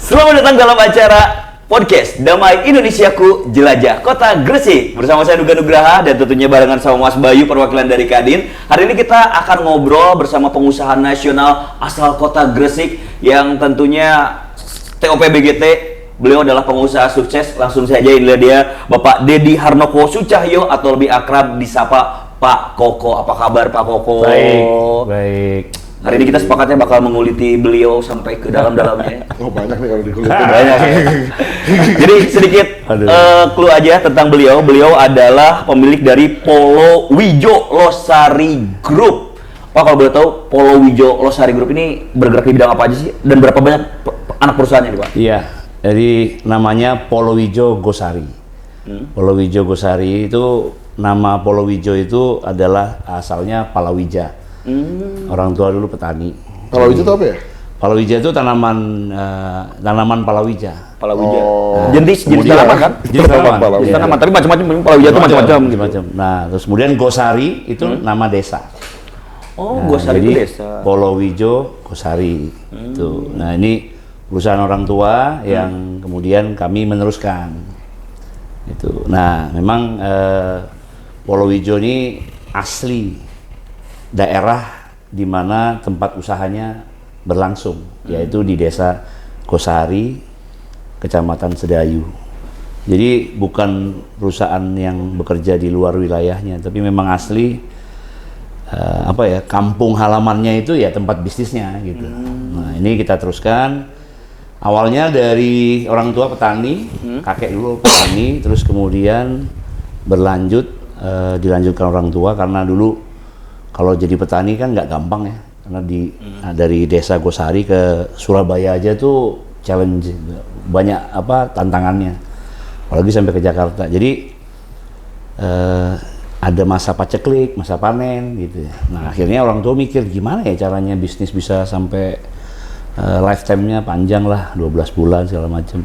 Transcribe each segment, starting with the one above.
Selamat datang dalam acara podcast Damai Indonesiaku Jelajah Kota Gresik. Bersama saya Nuga Nugraha dan tentunya barengan sama Mas Bayu perwakilan dari Kadin. Hari ini kita akan ngobrol bersama pengusaha nasional asal Kota Gresik yang tentunya TOP BGT. Beliau adalah pengusaha sukses. Langsung saja inilah dia Bapak Dedi Harnoko Sucahyo atau lebih akrab disapa Pak Koko. Apa kabar Pak Koko? Baik. Hari ini kita sepakatnya bakal menguliti beliau sampai ke dalam-dalamnya. Oh banyak nih kalau dikulitin. Banyak. Jadi sedikit clue aja tentang beliau. Beliau adalah pemilik dari Polo Wijo Losari Group. Pak, kalau boleh tahu Polo Wijo Losari Group ini bergerak di bidang apa aja sih? Dan berapa banyak anak perusahaannya nih Pak? Iya, jadi namanya Polo Wijo Gosari. Polo Wijo Gosari itu, nama Polo Wijo itu adalah asalnya Palawija. Orang tua dulu petani. Palawija itu apa ya? Palawija itu tanaman palawija. Palawija. Oh. Jenis Kemudian- tanaman kan? Jenis tanaman. Jenis Iya. tanaman, tapi macam-macam. Palawija itu macam-macam. Macam-macam. Nah, terus kemudian Gosari itu nama desa. Oh, Nah, Gosari jadi itu desa. Polo Wijo Gosari. Itu. Nah, ini perusahaan orang tua yang kemudian kami meneruskan. Itu. Nah, memang Polo Wijo ini asli daerah di mana tempat usahanya berlangsung, yaitu di desa Gosari, Kecamatan Sedayu. Jadi bukan perusahaan yang bekerja di luar wilayahnya, tapi memang asli kampung halamannya itu ya tempat bisnisnya gitu. Nah, ini kita teruskan. Awalnya dari orang tua petani, kakek dulu petani, terus kemudian berlanjut dilanjutkan orang tua karena dulu kalau jadi petani kan nggak gampang ya, karena dari desa Gosari ke Surabaya aja tuh challenge, banyak tantangannya, apalagi sampai ke Jakarta. Jadi ada masa paceklik, masa panen gitu ya. Nah akhirnya orang tua mikir gimana ya caranya bisnis bisa sampai lifetime-nya panjang lah, 12 bulan segala macam.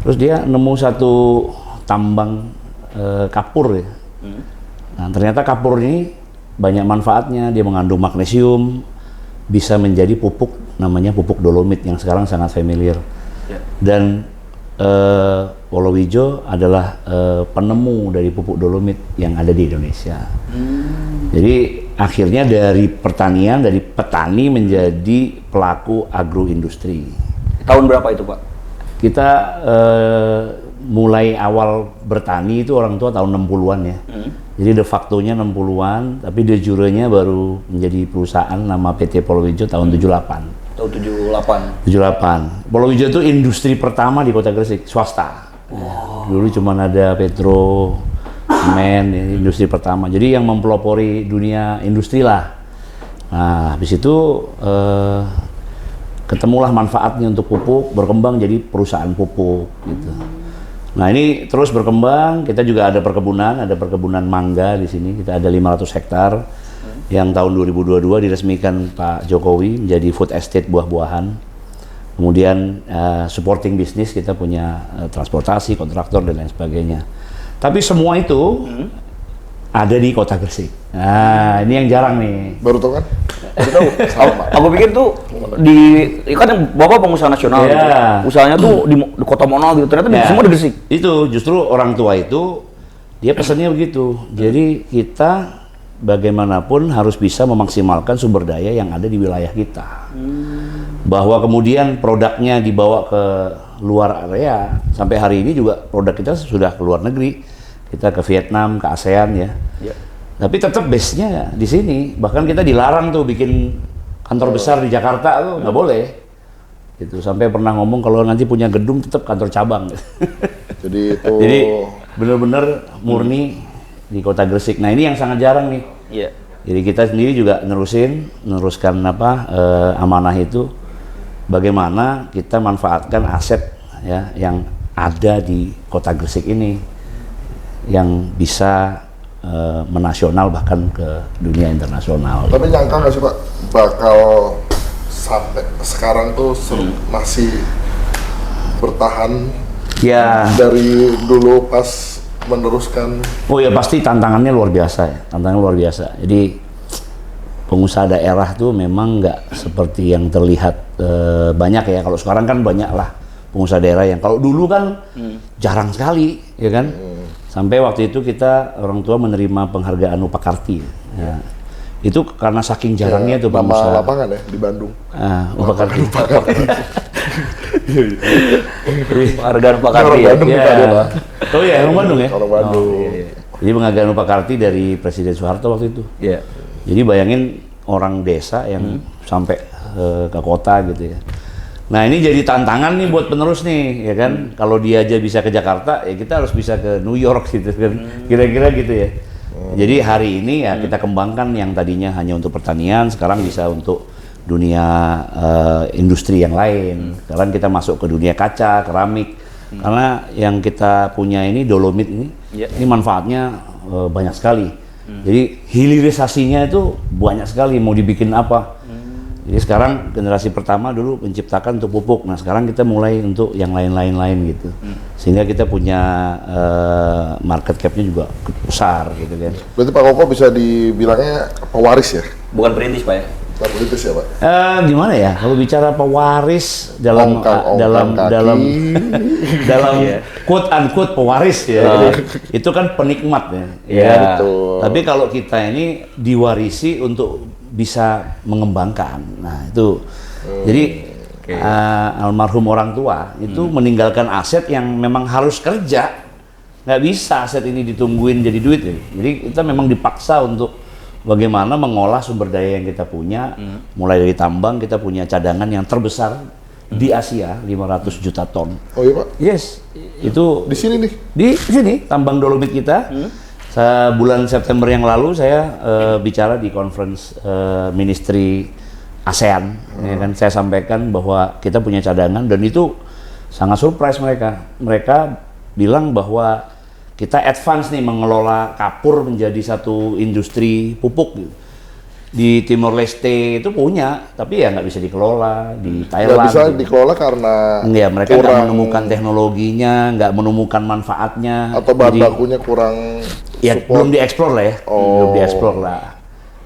Terus dia nemu satu tambang kapur ya. Nah ternyata kapur ini banyak manfaatnya, dia mengandung magnesium, bisa menjadi pupuk, namanya pupuk dolomit yang sekarang sangat familiar. Dan Polo Wijo adalah penemu dari pupuk dolomit yang ada di Indonesia. Jadi akhirnya dari pertanian, dari petani menjadi pelaku agroindustri. Tahun berapa itu Pak? Kita mulai awal bertani itu orang tua tahun 60-an ya. Jadi de facto-nya 60-an, tapi de jure-nya baru menjadi perusahaan nama PT Polo Wijo tahun 78. Tahun 78. 78. Polo Wijo itu industri pertama di Kota Gresik, swasta. Dulu cuma ada Petro, semen, industri pertama. Jadi yang mempelopori dunia industri lah. Nah, habis itu ketemulah manfaatnya untuk pupuk, berkembang jadi perusahaan pupuk gitu. Nah ini terus berkembang, kita juga ada perkebunan mangga di sini, kita ada 500 hektar yang tahun 2022 diresmikan Pak Jokowi menjadi food estate buah-buahan. Kemudian supporting bisnis, kita punya transportasi, kontraktor dan lain sebagainya. Tapi semua itu ada di Kota Gresik. Nah ini yang jarang nih. Baru tau kan? Tahu. Aku pikir tuh kan Bapak pengusaha nasional gitu. Usahanya tuh di kota mana gitu. Ternyata di semua di Gresik. Itu justru orang tua itu dia pesannya begitu. Jadi kita bagaimanapun harus bisa memaksimalkan sumber daya yang ada di wilayah kita. Bahwa kemudian produknya dibawa ke luar area. Sampai hari ini juga produk kita sudah ke luar negeri. Kita ke Vietnam, ke ASEAN ya. Tapi tetap base-nya di sini. Bahkan kita dilarang tuh bikin kantor besar di Jakarta tuh nggak boleh. Gitu. Sampai pernah ngomong kalau nanti punya gedung tetap kantor cabang. Jadi itu. Jadi benar-benar murni di Kota Gresik. Nah ini yang sangat jarang nih. Iya. Jadi kita sendiri juga meneruskan amanah itu. Bagaimana kita manfaatkan aset ya yang ada di Kota Gresik ini yang bisa menasional bahkan ke dunia internasional. Tapi nyangka nggak sih Pak bakal sampai sekarang tuh masih bertahan Ya. dari dulu pas meneruskan? Oh ya pasti tantangannya luar biasa ya, tantangannya luar biasa. Jadi pengusaha daerah tuh memang nggak seperti yang terlihat banyak ya. Kalau sekarang kan banyak lah pengusaha daerah yang kalau dulu kan jarang sekali, ya kan? Sampai waktu itu kita orang tua menerima penghargaan Upakarti. Ya. Itu karena saking jarangnya tuh nama pengusaha. lapangan ya di Bandung. Upakarti. Penghargaan Upakarti ya. Bandung Ya. kita ada, Pak. Oh iya, orang Bandung ya? Orang Bandung. Iya. Jadi penghargaan Upakarti dari Presiden Soeharto waktu itu. Iya. Jadi bayangin orang desa yang sampai ke kota gitu ya. Nah ini jadi tantangan nih buat penerus nih, ya kan? Kalau dia aja bisa ke Jakarta, ya kita harus bisa ke New York gitu kan? Kira-kira gitu ya. Jadi hari ini ya kita kembangkan yang tadinya hanya untuk pertanian, sekarang bisa untuk dunia industri yang lain. Sekarang kita masuk ke dunia kaca, keramik. Karena yang kita punya ini dolomit ini, ini manfaatnya banyak sekali. Jadi hilirisasinya itu banyak sekali, mau dibikin apa. Jadi sekarang generasi pertama dulu menciptakan untuk pupuk, nah sekarang kita mulai untuk yang lain-lain gitu. Sehingga kita punya market cap-nya juga besar gitu kan. Berarti Pak Koko bisa dibilangnya pewaris ya? Bukan perintis Pak ya. Bukan perintis ya Pak? Gimana ya kalau bicara pewaris dalam Ongkang kaki. dalam quote unquote pewaris ya, itu kan penikmat ya. Iya, betul. Tapi kalau kita ini diwarisi untuk bisa mengembangkan. Nah itu jadi almarhum orang tua itu meninggalkan aset yang memang harus kerja, nggak bisa aset ini ditungguin jadi duit ya. Jadi kita memang dipaksa untuk bagaimana mengolah sumber daya yang kita punya, mulai dari tambang kita punya cadangan yang terbesar di Asia 500 juta ton. Oh iya Pak? Yes, itu Di sini nih? di sini tambang dolomit kita. Bulan September yang lalu saya bicara di conference ministry ASEAN, ya kan, saya sampaikan bahwa kita punya cadangan dan itu sangat surprise mereka. Mereka bilang bahwa kita advance nih mengelola kapur menjadi satu industri pupuk gitu. Di Timor Leste itu punya, tapi ya nggak bisa dikelola. Di Thailand Nggak bisa gitu. dikelola karena Ya, mereka nggak menemukan teknologinya, nggak menemukan manfaatnya. atau bahan Jadi, bakunya kurang ya support. belum dieksplor lah ya, belum dieksplor lah.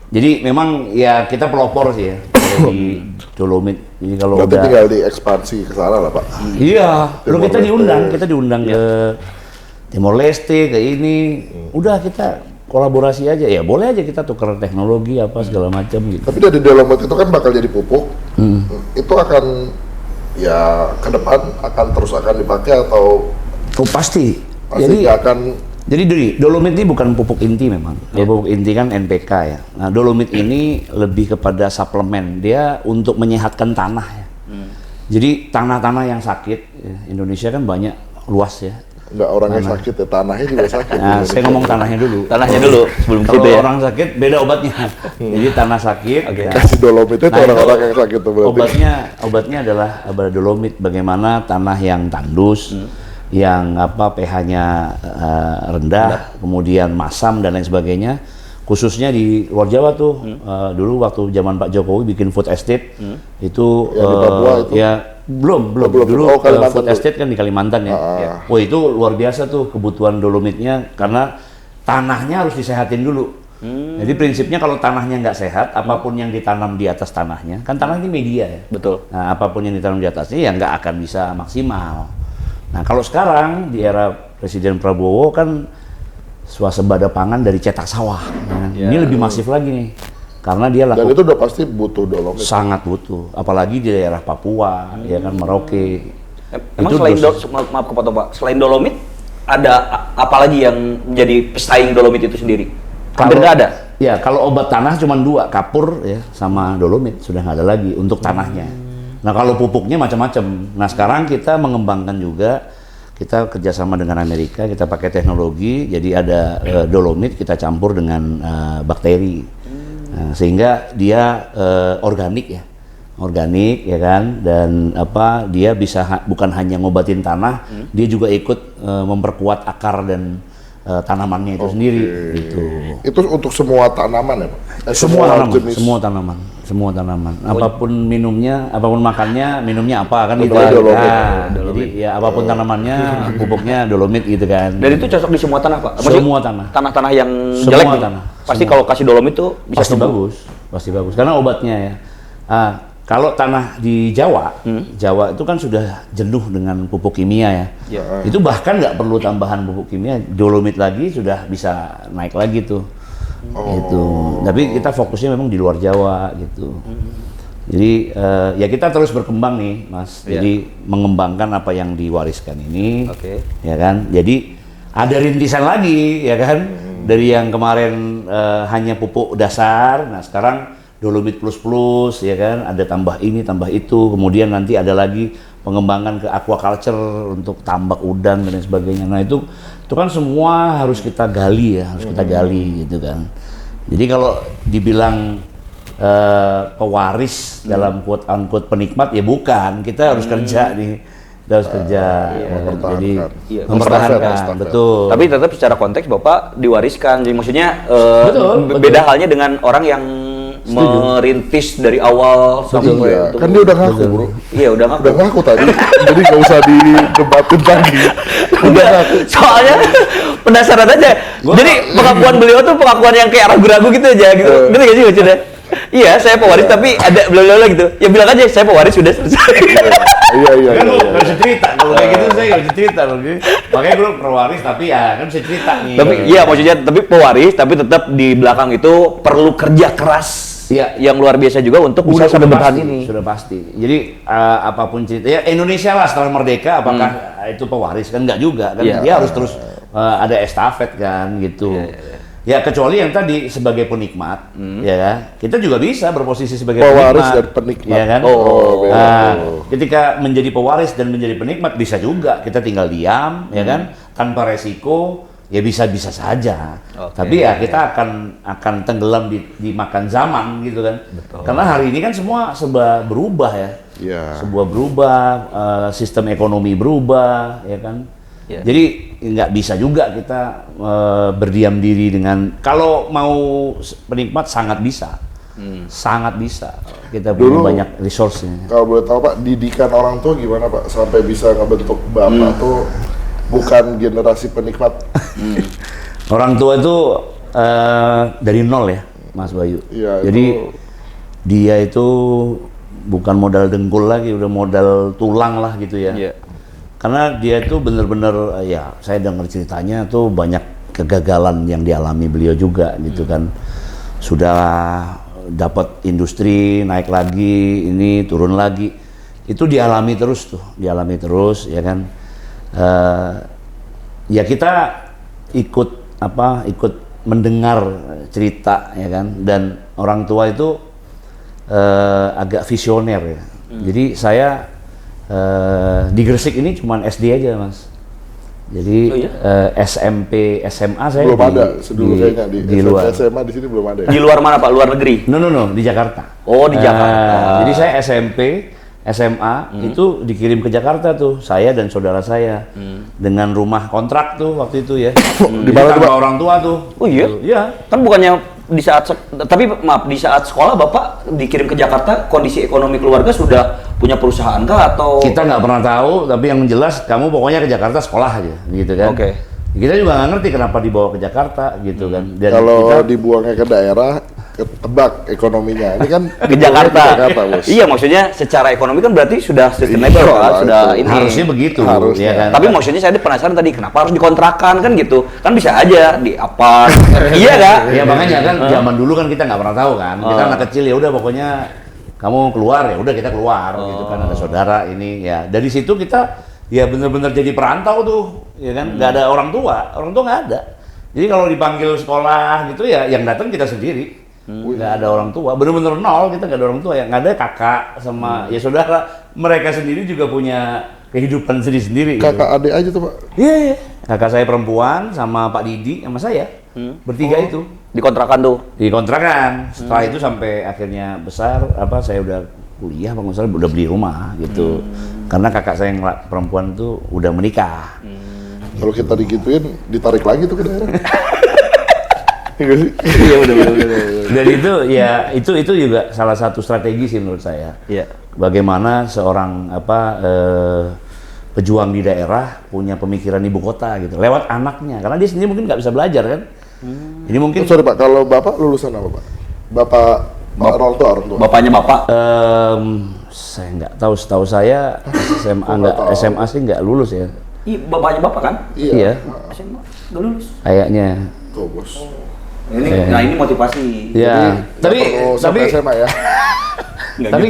Jadi memang ya kita pelopor sih ya kalau di dolomit. Jadi kalau Berarti udah, tinggal diekspansi ke sana lah Pak. iya, lu Timor kita diundang ke Timor Leste, ke ini, udah kita kolaborasi aja, ya boleh aja kita tukar teknologi apa segala macam gitu. Tapi dari dolomit itu kan bakal jadi pupuk. Itu akan ya ke depan akan terus dipakai atau Oh pasti. pasti nggak akan. Jadi dolomit ini bukan pupuk inti memang. Pupuk inti kan NPK ya. Nah, dolomit ini lebih kepada suplemen. Dia untuk menyehatkan tanah ya. Jadi tanah-tanah yang sakit, ya, Indonesia kan banyak luas ya. Nggak orangnya sakit ya, tanahnya juga sakit. Nah, saya ngomong tanahnya dulu. Tanahnya dulu sebelum Kalau situ ya. orang sakit beda obatnya. Jadi tanah sakit. ya. Kasih dolomit itu Nah, orang-orang yang sakit tuh berarti. Obatnya adalah dolomit. Bagaimana tanah yang tandus, yang pH-nya rendah, kemudian masam dan lain sebagainya. Khususnya di luar Jawa tuh, dulu waktu zaman Pak Jokowi bikin food estate, itu Yang di Papua itu? ya belum. belum. Dulu Oh, Kalimantan food dulu. estate kan di Kalimantan ya. Ya. Oh itu luar biasa tuh kebutuhan dolomitnya karena tanahnya harus disehatin dulu. Jadi prinsipnya kalau tanahnya nggak sehat, apapun yang ditanam di atas tanahnya, kan tanah ini media ya. Betul. Nah, apapun yang ditanam di atasnya ya nggak akan bisa maksimal. Nah, kalau sekarang di era Presiden Prabowo kan swasembada pangan dari cetak sawah. Nah, Ini lebih masif lagi nih, karena dia Dan itu udah pasti butuh dolomit. sangat butuh, apalagi di daerah Papua, ya kan Merauke. Emang Itu selain dosis- maaf kepotong Pak, selain dolomit ada apa lagi yang menjadi pesaing dolomit itu sendiri? Hampir nggak ada. Ya, kalau obat tanah cuma dua, kapur ya sama dolomit, sudah nggak ada lagi untuk tanahnya. Nah, kalau pupuknya macam-macam. Nah, sekarang kita mengembangkan juga, kita kerjasama dengan Amerika, kita pakai teknologi, jadi ada dolomit kita campur dengan bakteri, nah, sehingga dia organik ya. Organik ya kan, dan dia bisa bukan hanya ngobatin tanah, dia juga ikut memperkuat akar dan tanamannya itu sendiri gitu. Itu untuk semua tanaman ya Pak? Semua tanaman, jenis. semua tanaman. Apapun minumnya, apapun makannya, minumnya apa kan gitu. Pupuknya dolomit. Nah, jadi ya apapun tanamannya, pupuknya dolomit gitu kan. Dan itu cocok di semua tanah Pak? Semua tanah. Tanah-tanah yang Semua jelek nih, tanah. pasti Semua. kalau kasih dolomit tuh bisa Pasti tumbuh. bagus, pasti bagus. Karena obatnya ya. Kalau tanah di Jawa, Jawa itu kan sudah jenuh dengan pupuk kimia ya. Iya. Itu bahkan nggak perlu tambahan pupuk kimia, dolomit lagi sudah bisa naik lagi tuh. Gitu. Tapi kita fokusnya memang di luar Jawa gitu. Jadi ya kita terus berkembang nih, Mas. Jadi mengembangkan apa yang diwariskan ini, Oke. ya kan. Jadi ada rintisan lagi, ya kan. Dari yang kemarin hanya pupuk dasar, nah sekarang dolomit plus, ya kan. Ada tambah ini, tambah itu. Kemudian nanti ada lagi pengembangan ke aquaculture untuk tambak udang dan lain sebagainya. Nah itu kan semua harus kita gali ya, harus kita gali gitu kan. Jadi kalau dibilang pewaris dalam quote unquote penikmat ya bukan, kita harus kerja nih, kita harus kerja, jadi mempertahankan, betul. Tapi tetap secara konteks Bapak diwariskan, jadi maksudnya Betul. beda halnya dengan orang yang merintis dari awal sampai Iya. itu. Kan dia udah ngaku, bro. Iya udah ngaku. Udah ngaku tadi, jadi nggak usah didebatin lagi. Udah, soalnya penasaran aja. Jadi pengakuan beliau tuh pengakuan yang kayak ragu-ragu gitu aja gitu. Ngerti gak sih maksudnya? Iya, saya pewaris tapi ada bla gitu. Ya bilang aja saya pewaris sudah selesai. Iya. Kan lu nggak bisa cerita, kalau kayak gitu saya nggak bisa cerita. Makanya gue pewaris tapi ya kan bisa cerita nih. Tapi iya maksudnya tapi pewaris tapi tetap di belakang itu perlu kerja keras. Iya. Yang luar biasa juga untuk bisa sampai bertahan ini. Sudah pasti. Jadi apapun cerita, ya Indonesia lah setelah merdeka, apakah itu pewaris kan nggak juga kan? Iya. Dia harus terus ada estafet kan gitu. Ya kecuali yang tadi sebagai penikmat, ya kan? Kita juga bisa berposisi sebagai Pewaris penikmat, dan penikmat. ya kan? Oh, beda. Ketika menjadi pewaris dan menjadi penikmat bisa juga kita tinggal diam, ya kan? Tanpa resiko. Ya bisa-bisa saja, tapi ya kita akan tenggelam dimakan zaman gitu kan. Betul. Karena hari ini kan semua serba berubah ya, sebuah berubah, sistem ekonomi berubah, ya kan. Ya. Jadi nggak bisa juga kita berdiam diri dengan kalau mau penikmat sangat bisa, sangat bisa. Kita punya Dulu, banyak resource-nya. Kalau boleh tahu Pak, didikan orang tua gimana Pak sampai bisa ngebentuk Bapak tuh bukan generasi penikmat? Orang tua itu dari nol ya, Mas Bayu. Iya, Jadi dia itu bukan modal dengkul lagi, udah modal tulang lah gitu ya. Iya. Karena dia itu bener-bener ya, saya dengar ceritanya tuh banyak kegagalan yang dialami beliau juga gitu kan. Sudah dapat industri naik lagi, ini turun lagi. Itu dialami terus ya kan. Ya kita ikut mendengar cerita ya kan, dan orang tua itu agak visioner ya. Jadi saya di Gresik ini cuman SD aja Mas. Jadi SMP, SMA saya belum ada dulu kayaknya di luar. SMA di sini belum ada. Di luar mana Pak? Luar negeri? No, di Jakarta. Oh di Jakarta. Jadi saya SMP, SMA itu dikirim ke Jakarta tuh, saya dan saudara saya dengan rumah kontrak tuh waktu itu ya. Di Jadi mana tuh, tanpa Pak? orang tua tuh. Oh iya? Gitu. Iya. Kan bukannya di saat tapi maaf di saat sekolah Bapak dikirim ke Jakarta, kondisi ekonomi keluarga sudah punya perusahaan kah atau? Kita nggak pernah tahu, tapi yang jelas kamu pokoknya ke Jakarta sekolah aja, gitu kan. Oke. Kita juga nggak ngerti kenapa dibawa ke Jakarta, gitu kan. Dan Kalau kita, dibuangnya ke daerah, ketebak ekonominya. Ini kan Ke Jakarta. Bos. Iya, maksudnya secara ekonomi kan berarti sudah sustainable Iya, kan, sudah itu. ini. harusnya begitu, Harusnya. ya kan. Tapi maksudnya saya penasaran tadi kenapa harus dikontrakan kan gitu? Kan bisa aja di apa? Iya kan? Ya makanya kan zaman dulu kan kita nggak pernah tahu kan. Kita anak kecil ya udah pokoknya kamu keluar ya udah kita keluar gitu kan, ada saudara ini ya. Dari situ kita ya bener-bener jadi perantau tuh, ya kan. Nggak ada orang tua nggak ada. Jadi kalau dipanggil sekolah gitu ya yang datang kita sendiri. Nggak ada orang tua, bener-bener nol, kita nggak ada orang tua ya, nggak ada kakak sama ya saudara, mereka sendiri juga punya kehidupan sendiri-sendiri. Kakak adik aja tuh Pak. Iya. Kakak saya perempuan sama Pak Didi sama saya, bertiga itu Dikontrakan tuh. dikontrakan. Setelah itu sampai akhirnya besar, saya udah kuliah, Bang Gonzalo udah beli rumah gitu. Karena kakak saya yang perempuan tuh udah menikah. Kalau kita digituin, ditarik lagi tuh ke daerah. Iya benar. Dan itu juga salah satu strategi sih menurut saya. Iya. Bagaimana seorang pejuang di daerah punya pemikiran ibu kota gitu, lewat anaknya, karena dia sendiri mungkin nggak bisa belajar kan. Jadi mungkin Sorry Pak, kalau Bapak lulusan apa Pak? Bapak orang tua. Bapaknya bapak. Saya nggak tahu, setahu saya SMA sih nggak lulus ya. Iya, bapaknya bapak kan? Iya. SMA nggak lulus. Kayaknya. Tuh bos. Ini, nah ini motivasi. Ya, tapi SMA ya. tapi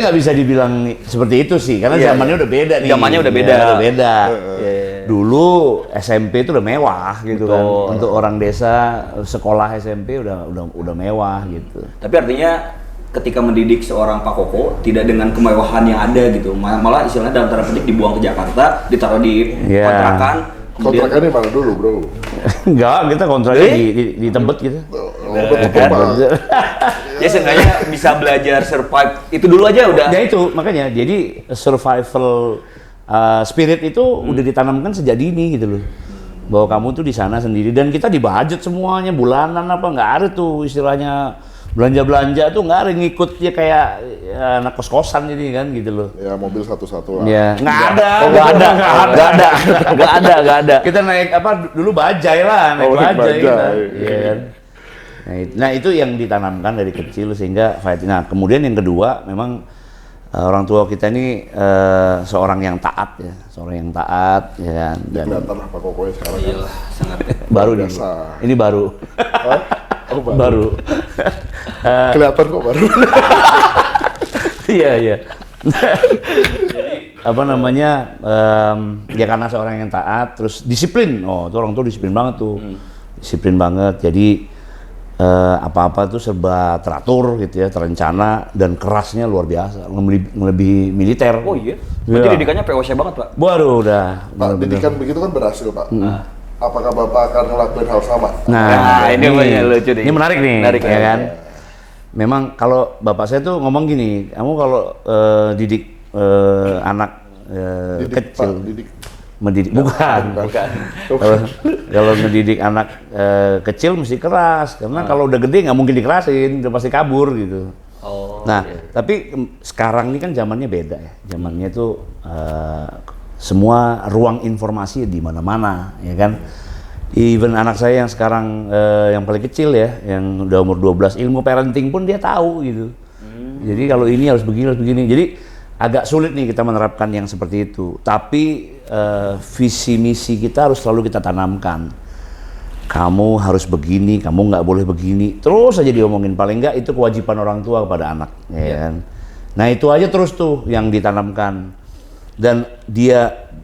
nggak bisa dibilang seperti itu sih, karena Iya, zamannya udah beda nih. Zamannya udah beda. Ya, udah beda. Iya. Dulu SMP itu udah mewah gitu kan. Betul. Untuk orang desa sekolah SMP udah mewah gitu. Tapi artinya ketika mendidik seorang Pak Koko tidak dengan kemewahan yang ada gitu, malah istilahnya dalam tanda petik dibuang ke Jakarta, ditaruh di Iya. kontrakan. Kontraknya mana dulu bro? Enggak, kita kontraknya di Tebet gitu. Ya seenggaknya bisa belajar survive. Itu dulu aja udah. Ya itu makanya, jadi survival spirit itu udah ditanamkan sejak dini gitu loh. Bahwa kamu tuh di sana sendiri dan kita dibudget semuanya bulanan apa, nggak ada tuh istilahnya belanja tuh nggak ada, ngikut ya kayak anak kos-kosan ini kan gitu loh. Ya mobil satu-satu lah. Ya nggak ada. Nggak ada. Kita naik apa dulu bajai lah, naik bajai bajai. kita. Iya kan. Nah itu yang ditanamkan dari kecil sehingga fight. Nah kemudian yang kedua memang orang tua kita ini seorang yang taat ya, kan. Dan Kelihatan lah Pak Koko sekarang. Iyalah, sangat. baru nih, Biasa. ini baru. Oh, baru. Kelihatan kok baru. Iya. Apa namanya? Ya karena seorang yang taat, terus disiplin. Oh, tuh orang tua disiplin banget tuh. Disiplin banget. Jadi apa-apa tuh serba teratur gitu ya, terencana dan kerasnya luar biasa, lebih militer. Oh iya. Berarti Iya. didikannya POC banget, Pak. Baru udah. Pak, didikan begitu kan berhasil Pak. Apakah Bapak akan ngelakuin hal sama? Nah, ini banyak lucu nih. Ini menarik nih, Menarik, ya ya. kan? Memang kalau bapak saya tuh ngomong gini, kamu kalau didik anak kecil, Pak, didik. mendidik bukan. Kalau ngedidik anak kecil mesti keras, karena kalau udah gede nggak mungkin dikerasin, udah pasti kabur gitu. Oh. Nah, tapi sekarang ini kan zamannya beda ya. Zamannya tuh semua ruang informasi di mana-mana, ya kan. Even anak saya yang sekarang yang paling kecil ya, yang udah umur 12, ilmu parenting pun dia tahu gitu. Jadi kalau ini harus begini. Jadi agak sulit nih kita menerapkan yang seperti itu. Tapi visi misi kita harus selalu kita tanamkan. Kamu harus begini, kamu nggak boleh begini. Terus aja diomongin, paling nggak itu kewajiban orang tua kepada anak, ya kan. Nah itu aja terus tuh yang ditanamkan. Dan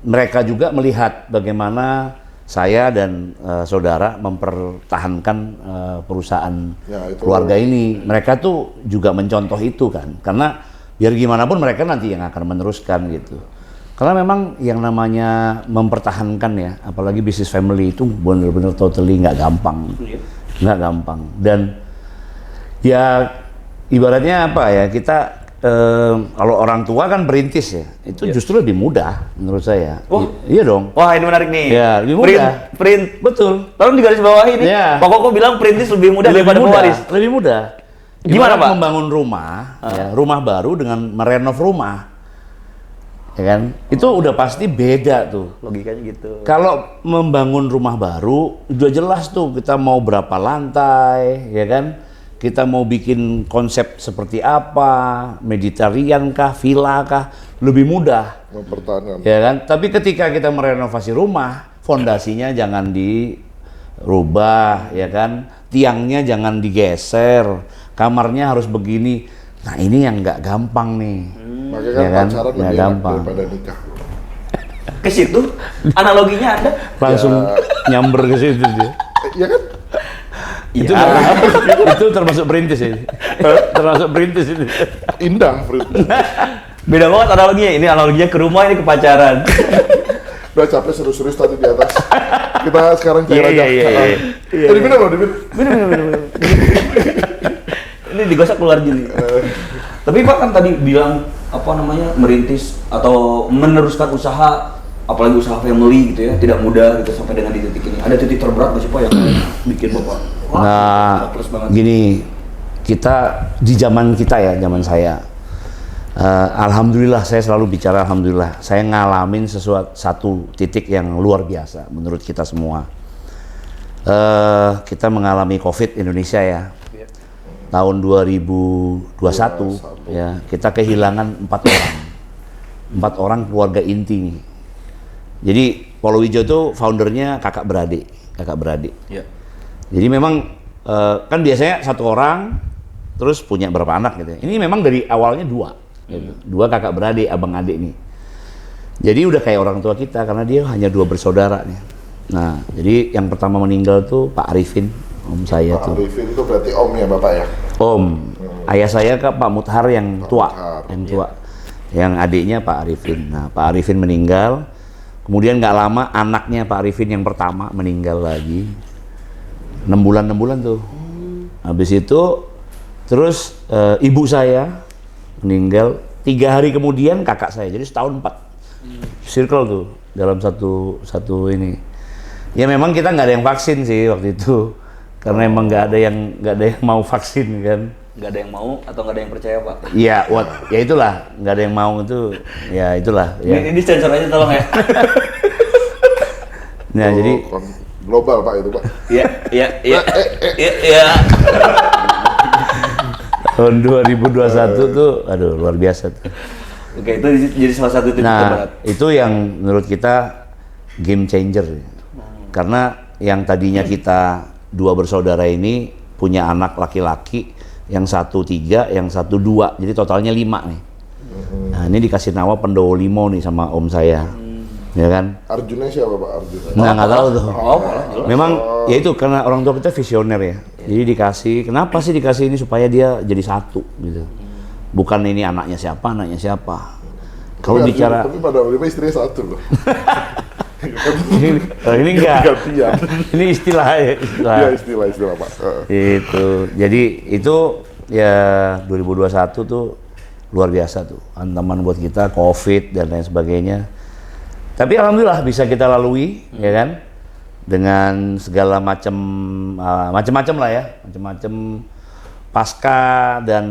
mereka juga melihat bagaimana saya dan saudara mempertahankan perusahaan Ya, itu. keluarga ini. Mereka tuh juga mencontoh itu kan, karena biar gimana pun mereka nanti yang akan meneruskan gitu. Karena memang yang namanya mempertahankan ya, apalagi bisnis family itu benar-benar totally nggak gampang, nggak gampang. Dan ya ibaratnya apa ya, kita kalau orang tua kan berintis ya, itu justru lebih mudah menurut saya. Oh. Iya dong. Wah, ini menarik nih. Ya, lebih mudah. Print. Betul. Tolong digaris bawahi ini. Iya. Pak Koko bilang perintis lebih mudah Lebih daripada mudah, pewaris. lebih mudah. Gimana, Ibarat Pak? membangun rumah, ya, rumah baru dengan merenov rumah, ya kan? Itu udah pasti beda tuh. Logikanya gitu. Kalau membangun rumah baru, udah jelas tuh kita mau berapa lantai, ya kan? Kita mau bikin konsep seperti apa, Mediterranean kah, villa kah, lebih mudah, Mempertahankan. ya kan? Tapi ketika kita merenovasi rumah, fondasinya jangan dirubah, ya kan? Tiangnya jangan digeser, kamarnya harus begini. Nah ini yang nggak gampang nih. Makanya kan Ya kan? pacaran Nggak lebih enak gampang. daripada nikah. Ke situ analoginya ada. Langsung nyamber ke situ dia. Iya kan? Itu Ya. itu termasuk perintis ya. Termasuk perintis itu. Indah, Frit. Beda banget analoginya. Ini analoginya ke rumah, ini ke pacaran. Udah capek serius-serius tadi di atas. Kita sekarang cair aja. Iya. Diminum loh, diminum. Bener. Ini digosok keluar gini. Tapi Pak kan tadi bilang apa namanya merintis atau meneruskan usaha, apalagi usaha family gitu ya, tidak mudah gitu sampai dengan di titik ini. Ada titik terberat nggak sih Pak yang bikin Bapak? Wah, Nah, plus banget. gini, kita di zaman kita ya, zaman saya, alhamdulillah saya selalu bicara alhamdulillah, saya ngalamin satu titik yang luar biasa menurut kita semua. Kita mengalami COVID Indonesia ya. tahun 2021 ya kita kehilangan 4 orang. 4 orang keluarga inti nih. Jadi Polowijo itu foundernya kakak beradik. Iya. Jadi memang kan biasanya 1 orang terus punya berapa anak gitu. Ini memang dari awalnya 2. Gitu. 2 kakak beradik, abang adik nih. Jadi udah kayak orang tua kita karena dia hanya 2 bersaudara nih. Nah, jadi yang pertama meninggal tuh Pak Arifin, om saya Pak tuh. Arifin itu berarti om ya Bapak ya? Om. Ayah saya ke Pak Muthar yang tua, Muthar, yang tua. Yang adiknya Pak Arifin. Nah, Pak Arifin meninggal. Kemudian nggak lama anaknya Pak Arifin yang pertama meninggal lagi. 6 bulan tuh. Habis itu terus ibu saya meninggal 3 hari kemudian kakak saya. Jadi setahun 4 circle tuh dalam satu ini. Ya memang kita nggak ada yang vaksin sih waktu itu. Karena emang nggak ada yang mau vaksin kan. Nggak ada yang mau atau nggak ada yang percaya, Pak? Iya, ya itulah, nggak ada yang mau itu, ya itulah. Ya. Ini sensor aja tolong ya. Nah, jadi global Pak itu Pak. Iya. tahun 2021 tuh, aduh luar biasa tuh. Oke, itu jadi salah satu titik Nah, terberat. itu yang menurut kita game changer. Karena yang tadinya kita 2 bersaudara ini punya anak laki-laki, yang 1 3, yang 1 2, jadi totalnya 5 nih. Nah, ini dikasih nama Pendowo Limo nih sama om saya, ya kan? Arjuna siapa Pak Arjuna? Nah, nggak tahu tuh. Jelas. Memang ya itu karena orang tua kita visioner ya. Jadi dikasih, kenapa sih dikasih ini supaya dia jadi satu gitu. Bukan ini anaknya siapa. Kalau Tapi bicara tapi pada Lima istrinya 1 loh. ini enggak. Gantian. Ini istilah ya. Iya istilah Pak. Itu. Jadi itu ya 2021 tuh luar biasa tuh. Hantaman buat kita, Covid dan lain sebagainya. Tapi alhamdulillah bisa kita lalui, ya kan? Dengan segala macam lah ya, macam pasca dan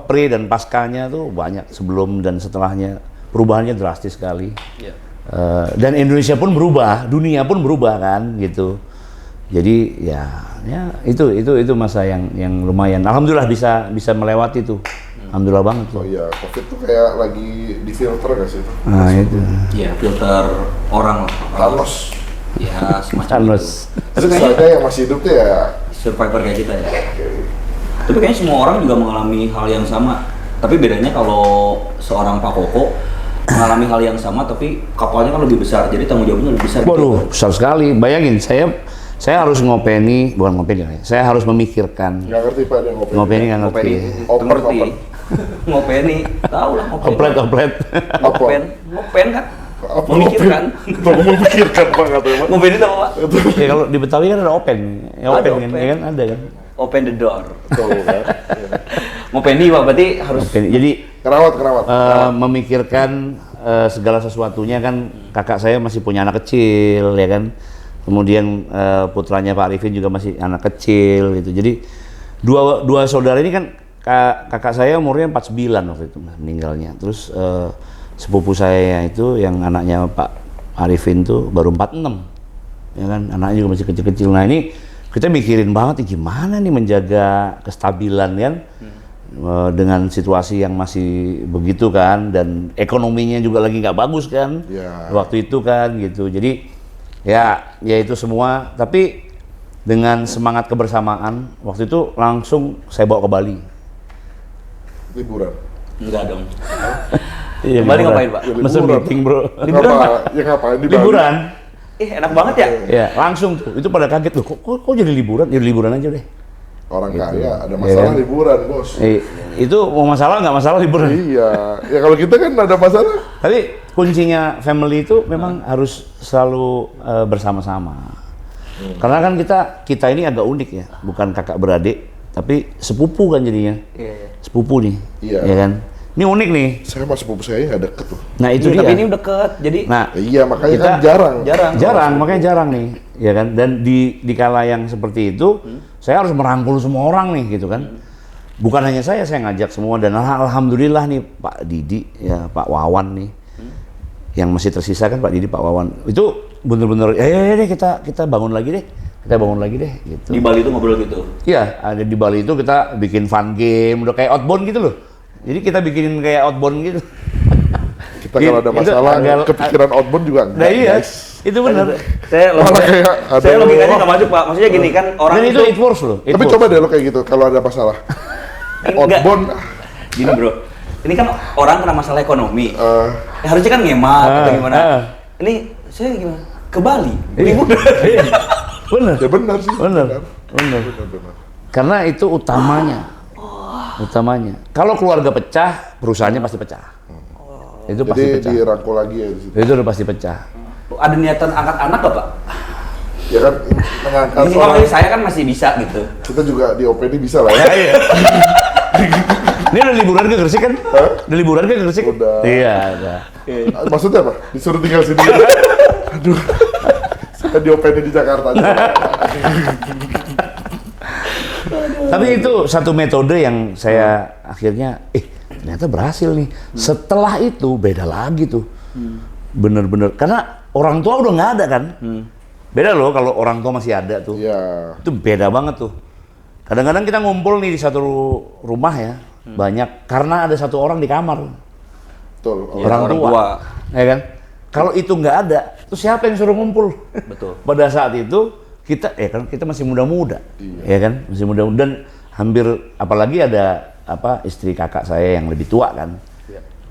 pre dan paskanya tuh banyak, sebelum dan setelahnya perubahannya drastis sekali. Iya. Dan Indonesia pun berubah, dunia pun berubah kan gitu. Jadi ya itu masa yang lumayan. Alhamdulillah bisa melewati itu. Alhamdulillah banget Oh tuh. iya, Covid tuh kayak lagi difilter nggak sih itu? Nah itu. Iya, filter orang lah. Thanos. Ya, semacam Thanos. itu. Tapi kayaknya Sisanya yang masih hidup tuh ya. survivor kayak kita ya. Tapi kayaknya semua orang juga mengalami hal yang sama. Tapi bedanya kalau seorang Pak Koko mengalami hal yang sama, tapi kapalnya kan lebih besar, jadi tanggung jawabnya lebih besar. Waduh, besar sekali. Bayangin, saya harus bukan ngopeni, saya harus memikirkan. Nggak ngerti Pak dia ngopi. Ngopeni nggak ngerti. Ngerti. Ngopeni, tahu lah ngopeni. Oplet. Ngopen kan? Apa Memikirkan. memikirkan Pak katanya Pak. Ngopeni itu apa, Pak? Ya kalau di Betawi kan ada open. Ya Ada open kan, open. ya kan ada kan. Open the door. Tuh kan. Ngopeni, Pak, berarti harus Open. Jadi Kerawat. memikirkan segala sesuatunya kan. Kakak saya masih punya anak kecil ya kan. Kemudian putranya Pak Arifin juga masih anak kecil gitu. Jadi dua saudara ini kan, kakak saya umurnya 49 waktu itu meninggalnya. Terus sepupu saya itu yang anaknya Pak Arifin tuh baru 46. Ya kan, anaknya juga masih kecil-kecil. Nah, ini kita mikirin banget nih, gimana nih menjaga kestabilan kan. Dengan situasi yang masih begitu kan, dan ekonominya juga lagi nggak bagus kan. Ya. Waktu itu kan gitu. Jadi ya itu semua, tapi dengan semangat kebersamaan waktu itu langsung saya bawa ke Bali. Liburan. enggak dong. Iya, Kembali liburan. ngapain, Pak? Ya, Mesen liburan. meeting, Bro. Liburan, Pak? Ya ngapain di Bali? Liburan. Enak banget ya? Ya, langsung tuh. Itu pada kaget loh. Kok jadi liburan? Jadi liburan aja deh. Orang kaya ada Iya masalah kan? liburan Bos. Itu mau masalah nggak masalah liburan. Iya. Ya kalau kita kan ada masalah. Tapi kuncinya family itu memang harus selalu bersama-sama. Karena kan kita ini agak unik ya, bukan kakak beradik, tapi sepupu kan jadinya. Iya. Sepupu nih, Iya. ya kan? Ini unik nih. Saya sama sepupu saya nggak deket tuh. Nah itu dia. Tapi ini deket, jadi Nah, Ya, iya makanya Kita kan jarang. jarang, makanya jarang nih, ya kan? Dan di kala yang seperti itu, saya harus merangkul semua orang nih, gitu kan? Bukan hanya saya ngajak semua, dan alhamdulillah nih Pak Didi, ya Pak Wawan nih, yang masih tersisa kan Pak Didi, Pak Wawan, itu bener-bener, ya deh kita bangun lagi deh, kita bangun lagi deh gitu. Di Bali itu ngobrol gitu. Iya, ada di Bali itu kita bikin fun game, udah kayak outbound gitu loh. Jadi kita bikinin kayak outbound gitu. Kita kalau ada Itu masalah, agak- kepikiran outbound juga enggak, Nah iya, guys. itu benar. Saya Malah kayak, saya aduh. logikanya nggak masuk Pak. Maksudnya gini kan orang Dan itu it works loh. it Tapi works. coba deh lo kayak gitu, kalau ada masalah. Enggak. Outbound, Gini bro, ini kan orang kena masalah ekonomi. eh, Harusnya kan ngemat atau gimana. ah. Ini saya gimana? Ke Bali. Iya. Liburan. Iya. Bener. ya benar sih. Benar. Benar. Benar. Karena itu utamanya. Utamanya. Kalau keluarga pecah, perusahaannya pasti pecah. Itu pasti Jadi pecah. dirangkul lagi ya di situ. Itu udah pasti pecah. Ada niatan angkat anak gak Pak? Ya kan mengangkat Ini seorang, kalau saya kan masih bisa gitu. kita juga di OPD bisa lah ya. Iya. Ini udah liburan ke Gresik kan? Udah liburan ke Gresik? Udah. Iya, udah. Maksudnya apa? Disuruh tinggal sini. Aduh. Saya di OPD di Jakarta aja. Tapi itu satu metode yang saya akhirnya, ternyata berhasil nih. Setelah itu beda lagi tuh. Bener-bener, karena orang tua udah nggak ada kan. Beda loh kalau orang tua masih ada tuh. Iya. Itu beda banget tuh. Kadang-kadang kita ngumpul nih di satu rumah ya, banyak, karena ada satu orang di kamar. Betul. Iya, orang orang tua. tua. Ya kan? Kalau itu nggak ada, terus siapa yang suruh ngumpul? Betul. Pada saat itu kita, kan kita masih muda-muda, ya kan, masih muda dan hampir, apalagi ada istri kakak saya yang lebih tua kan.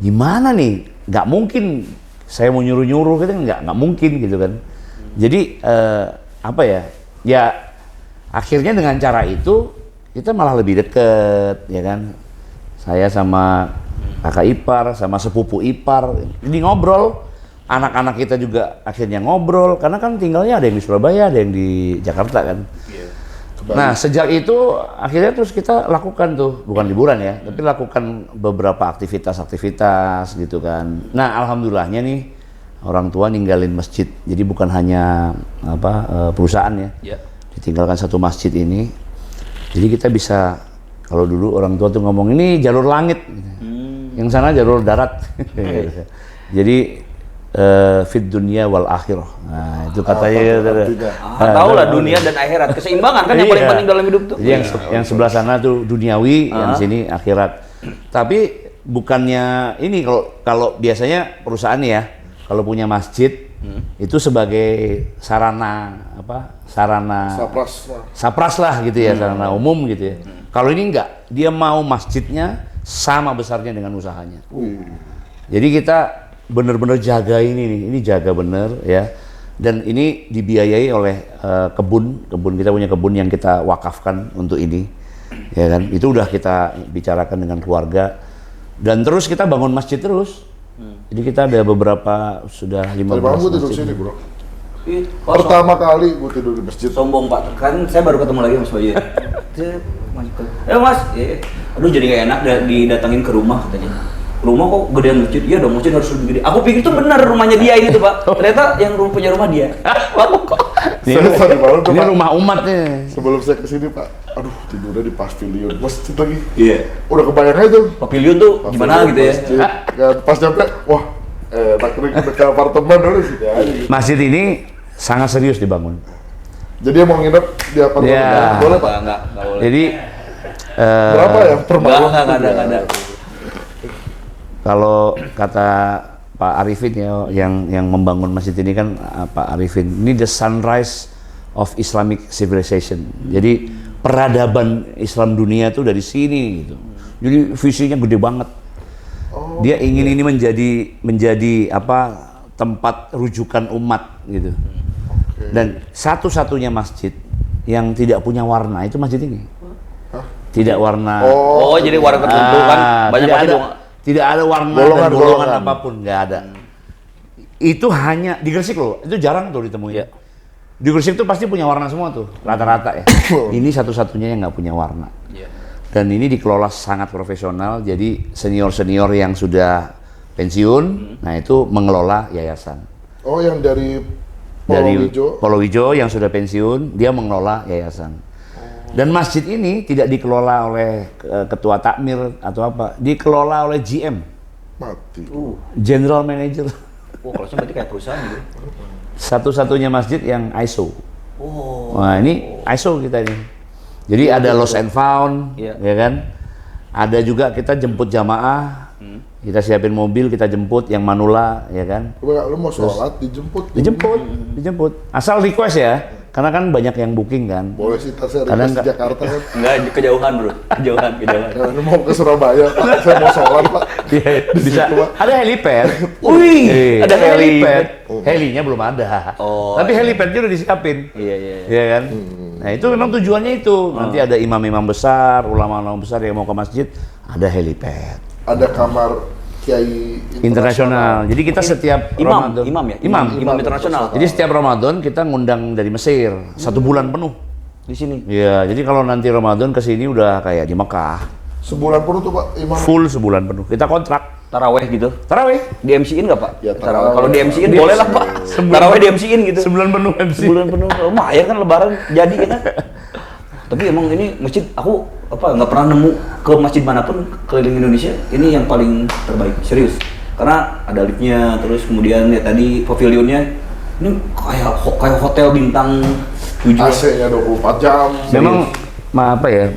Gimana nih? Nggak mungkin saya mau nyuruh-nyuruh, kita nggak mungkin gitu kan. Jadi ya akhirnya dengan cara itu kita malah lebih deket, ya kan. Saya sama kakak ipar, sama sepupu ipar, jadi ngobrol. Anak-anak kita juga akhirnya ngobrol, karena kan tinggalnya ada yang di Surabaya, ada yang di Jakarta kan. Nah, sejak itu akhirnya terus kita lakukan tuh, bukan liburan ya, tapi lakukan beberapa aktivitas gitu kan. Nah, alhamdulillahnya nih orang tua ninggalin masjid, jadi bukan hanya perusahaan ya, Ya. ditinggalkan satu masjid ini. Jadi kita bisa, kalau dulu orang tua tuh ngomong ini jalur langit, yang sana jalur darat. Jadi fit dunia wal akhirah. Nah, itu katanya. Tahu lah dunia dan akhirat, keseimbangan kan yang paling Iya. penting dalam hidup tuh. Jadi yang sebelah sana tuh duniawi, yang sini akhirat. Tapi bukannya ini, kalau biasanya perusahaan ya, kalau punya masjid itu sebagai sarana sapras lah gitu ya, sarana umum gitu ya. Kalau ini enggak, dia mau masjidnya sama besarnya dengan usahanya. Jadi kita bener-bener jaga ini jaga bener ya. Dan ini dibiayai oleh kebun kita punya kebun yang kita wakafkan untuk ini, ya kan. Itu udah kita bicarakan dengan keluarga, dan terus kita bangun masjid terus. Jadi kita ada beberapa, sudah 15 Tadi malam gue tidur masjid. sini bro. Ih, Pertama kali gue tidur di masjid. sombong Pak, kan saya baru ketemu lagi Mas Bayu. Mas, aduh jadi gak enak didatangin ke rumah katanya. Rumah kok gedean masjid? Iya dong, masjid harus lebih gede. Aku pikir tuh benar rumahnya dia ini tuh Pak. Ternyata yang punya rumah dia. Lalu kok. Ini, Tadi malam tuh, ini Pak. rumah umat nih. Sebelum saya kesini Pak, aduh tidurnya di pavilion masjid lagi. Iya. Udah kebayang aja tuh. Pavilion tuh gimana gitu ya? Masjid. Kan pas nyampe, wah, enak nih kita ke apartemen dulu sini aja. Masjid ini sangat serius dibangun. Jadi yang mau nginep di apartemen Ya. boleh Pak? Enggak boleh. Jadi Berapa ya per malam? Enggak ada. kalau kata Pak Arifin ya, yang membangun masjid ini kan Pak Arifin, ini the sunrise of Islamic civilization. Jadi peradaban Islam dunia tuh dari sini gitu. Jadi visinya gede banget. Dia ingin ini menjadi tempat rujukan umat gitu. Dan satu-satunya masjid yang tidak punya warna itu masjid ini. Tidak warna. Oh, jadi warna tertentu kan banyak tidak pasti ada, dong. tidak ada warna Golongan, dan golongan golongan. apapun, nggak ada. Itu hanya di Gresik loh, itu jarang tuh ditemui. Iya. Di Gresik tuh pasti punya warna semua tuh, rata-rata ya. Ini satu-satunya yang nggak punya warna. Iya. Dan ini dikelola sangat profesional, jadi senior-senior yang sudah pensiun, nah itu mengelola yayasan. Oh yang dari Dari Polowijo. Polowijo yang sudah pensiun, dia mengelola yayasan. Dan masjid ini tidak dikelola oleh ketua takmir atau apa, dikelola oleh GM, Mati. General Manager. Oh, kalau berarti kayak perusahaan gitu. Satu-satunya masjid yang ISO. Oh. Nah ini ISO kita ini. Jadi ada lost and found, Iya. ya kan? Ada juga kita jemput jamaah, kita siapin mobil, kita jemput yang manula, ya kan? Coba lu mau sholat dijemput. Dijemput. Asal request ya, karena kan banyak yang booking kan. Boleh sih, tas saya Kadang di Jakarta kan. Enggak, kejauhan bro, kejauhan. Nah, lu mau ke Surabaya, Pak. Saya mau sholat, Pak. Iya, bisa. situ, Pak. Ada helipad. Wih, ada helipad. Helinya belum ada. Oh, Tapi helipadnya udah disiapin. Iya. Iya kan? Nah itu memang tujuannya itu. Nanti ada imam-imam besar, ulama-ulama besar yang mau ke masjid, ada helipad. Ada kamar Kiai Internasional. Jadi kita setiap Imam, Ramadan, imam ya? Imam. Imam internasional. Jadi setiap Ramadan kita ngundang dari Mesir 1 bulan penuh. Di sini. Iya, jadi kalau nanti Ramadan ke sini udah kayak di Mekah. Sebulan penuh tuh, Pak, Imam. Full sebulan penuh. Kita kontrak. Taraweh gitu. Tarawih. Di MC-in nggak Pak? Ya, Taraweh. taraweh. Kalau di MC-in boleh lah Pak. Taraweh di MC-in gitu. Sebulan penuh MC. Sebulan penuh. Lumayan kan lebaran jadi kan. Tapi emang ini masjid aku nggak pernah nemu ke masjid manapun keliling Indonesia ini yang paling terbaik, serius. Karena ada liftnya, terus kemudian ya tadi pavilionnya ini kayak hotel bintang 7. AC-nya 24 jam. Memang apa ya?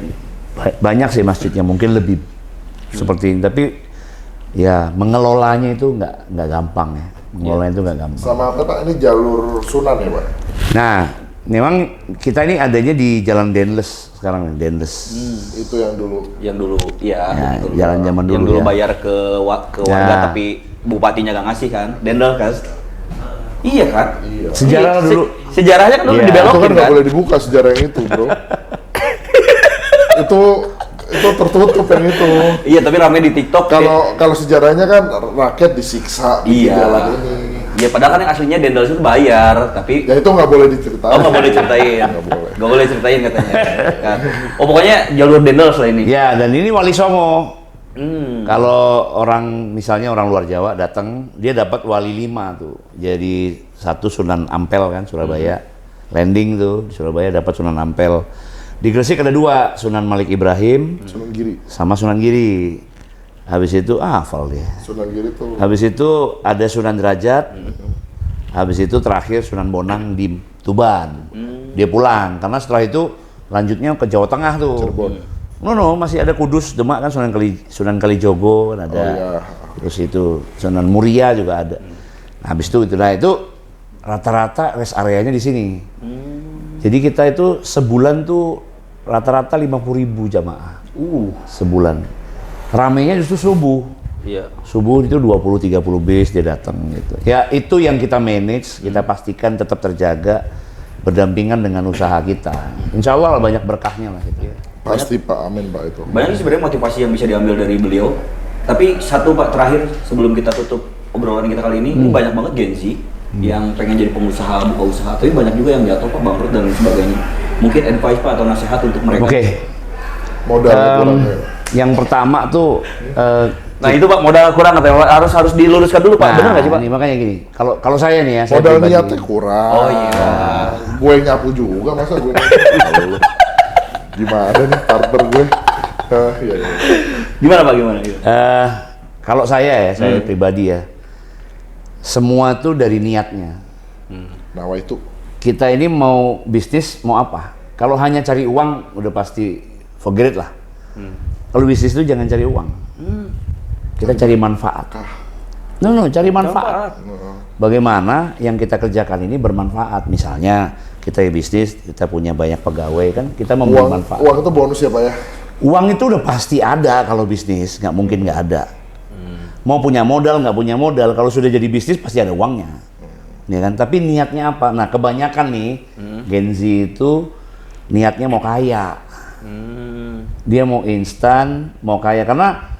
Banyak sih masjidnya mungkin lebih seperti ini, tapi ya mengelolanya itu nggak gampang ya. Mengelolanya itu nggak gampang. Sama apa, Pak? Ini jalur Sunan ya, Pak? Nah, memang kita ini adanya di Jalan Denles sekarang, Denles. Itu yang dulu. Yang dulu ya, Ya, betul. jalan zaman Yang dulu dulu ya. bayar ke warga Ya. tapi bupatinya nggak ngasih kan. Dendel kan. Iya kan? Iya. Sejarah Iya, dulu. Sejarahnya kan dulu Iya. Itu dibelokin kan nggak kan. boleh dibuka sejarah yang itu, bro. itu tertutup yang itu. Iya, tapi ramai di TikTok. Kalau sejarahnya kan rakyat disiksa di Iya. jalan ini. Iya, padahal kan yang aslinya Dendel itu bayar, tapi Ya itu nggak boleh diceritain. oh nggak boleh ceritain. Nggak boleh. Nggak boleh ceritain katanya. Kan. Oh pokoknya jalur Dendel selain ini. Ya, dan ini Wali Songo. Hmm. Kalau orang misalnya orang luar Jawa datang, dia dapat Wali 5 tuh. Jadi satu Sunan Ampel kan Surabaya. Landing tuh di Surabaya dapat Sunan Ampel. Di Gresik ada 2, Sunan Malik Ibrahim Sunan Giri. sama Sunan Giri. Habis itu hafal dia. Sunan Giri tuh. Habis itu ada Sunan Derajat. Habis itu terakhir Sunan Bonang di Tuban. Dia pulang karena setelah itu lanjutnya ke Jawa Tengah tuh. Cirebon. No, masih ada Kudus, Demak kan Sunan Kalijogo kan ada. Oh, iya. Terus itu Sunan Muria juga ada. Nah, habis itu rata-rata rest areanya di sini. Jadi kita itu sebulan tuh rata-rata 50.000 jamaah. Sebulan. Ramenya justru subuh. Iya. Subuh itu 20-30 bis dia datang gitu. Ya itu yang kita manage, kita pastikan tetap terjaga berdampingan dengan usaha kita. Insya Allah banyak berkahnya lah gitu. Pasti Pak, amin Pak itu. Banyak sih sebenarnya motivasi yang bisa diambil dari beliau. Tapi satu Pak terakhir sebelum kita tutup obrolan kita kali ini banyak banget Gen Z yang pengen jadi pengusaha, buka usaha, tapi banyak juga yang jatuh Pak, bangkrut dan lain sebagainya. Mungkin advice Pak atau nasihat untuk mereka. Oke. Modal kurangnya. Yang pertama tuh Nah itu Pak modal kurang katanya harus diluruskan dulu Pak. Benar nggak sih Pak? Ini makanya gini. Kalau saya nih ya, saya Modal pribadi. niatnya kurang. Oh iya. Gue nyapu juga, masa gue nyapu? Gimana nih partner gue? Iya. Gimana Pak? Gimana? Kalau saya pribadi ya, semua tuh dari niatnya. Nah, itu Kita ini mau bisnis mau apa? Kalau hanya cari uang udah pasti forget it lah. Kalau bisnis itu jangan cari uang. Kita cari manfaat. Cari manfaat. Bagaimana yang kita kerjakan ini bermanfaat? Misalnya kita bisnis, kita punya banyak pegawai kan, kita memberi manfaat. uang itu bonus ya Pak ya? Uang itu udah pasti ada kalau bisnis, nggak mungkin nggak ada. Mau punya modal, nggak punya modal, kalau sudah jadi bisnis pasti ada uangnya. Ya kan? Tapi niatnya apa? Nah kebanyakan nih Gen Z itu niatnya mau kaya. Dia mau instan, mau kaya karena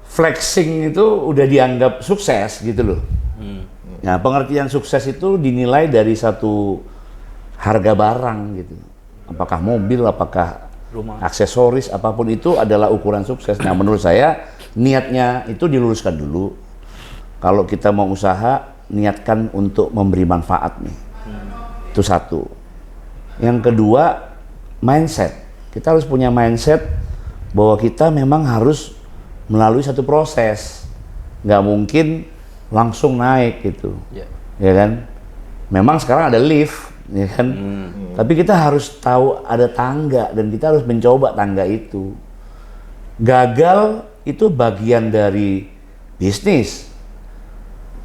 flexing itu udah dianggap sukses gitu loh. Nah pengertian sukses itu dinilai dari satu harga barang gitu. Apakah mobil, apakah Rumah. aksesoris, apapun itu adalah ukuran sukses. Nah menurut saya niatnya itu diluruskan dulu. Kalau kita mau usaha, niatkan untuk memberi manfaat nih. Itu satu. Yang kedua, mindset. Kita harus punya mindset bahwa kita memang harus melalui satu proses. Nggak mungkin langsung naik gitu. Iya. Ya kan? Memang sekarang ada lift, ya kan? Tapi kita harus tahu ada tangga dan kita harus mencoba tangga itu. Gagal itu bagian dari bisnis.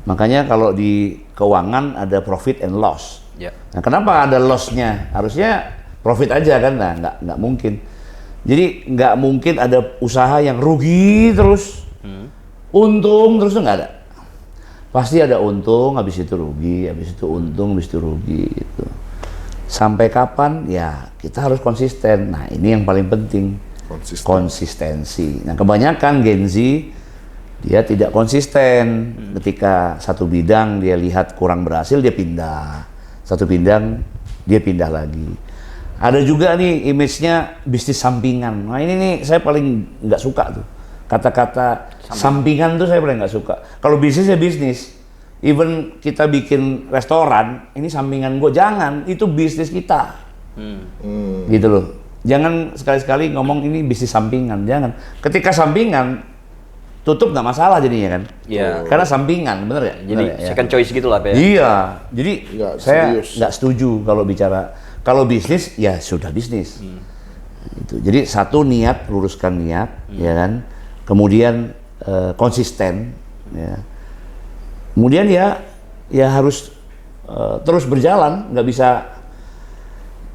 Makanya kalau di keuangan ada profit and loss. Ya. Nah, kenapa ada loss-nya? Harusnya profit aja kan? Nah, nggak mungkin. Jadi nggak mungkin ada usaha yang rugi terus, untung terus, nggak ada. Pasti ada untung, habis itu rugi, habis itu untung, habis itu rugi gitu. Sampai kapan? Ya kita harus konsisten. Nah ini yang paling penting, konsistensi. Nah kebanyakan Gen Z dia tidak konsisten. Ketika satu bidang dia lihat kurang berhasil, dia pindah. Satu bidang dia pindah lagi. Ada juga nih image-nya bisnis sampingan. Nah ini nih saya paling nggak suka tuh. Kata-kata sampingan tuh saya paling nggak suka. Kalau bisnis ya bisnis. Even kita bikin restoran, ini sampingan gue. Jangan, itu bisnis kita. Gitu loh. Jangan sekali-sekali ngomong ini bisnis sampingan. Jangan. Ketika sampingan, tutup nggak masalah jadinya kan. Iya. Karena sampingan, bener ya? Jadi second choice gitu lah, Pak. Iya. Jadi Nggak saya serius. nggak setuju kalau bicara. Kalau bisnis, ya sudah bisnis. Itu. Jadi satu niat, luruskan niat, ya kan. Kemudian konsisten, ya. Kemudian ya harus terus berjalan, nggak bisa.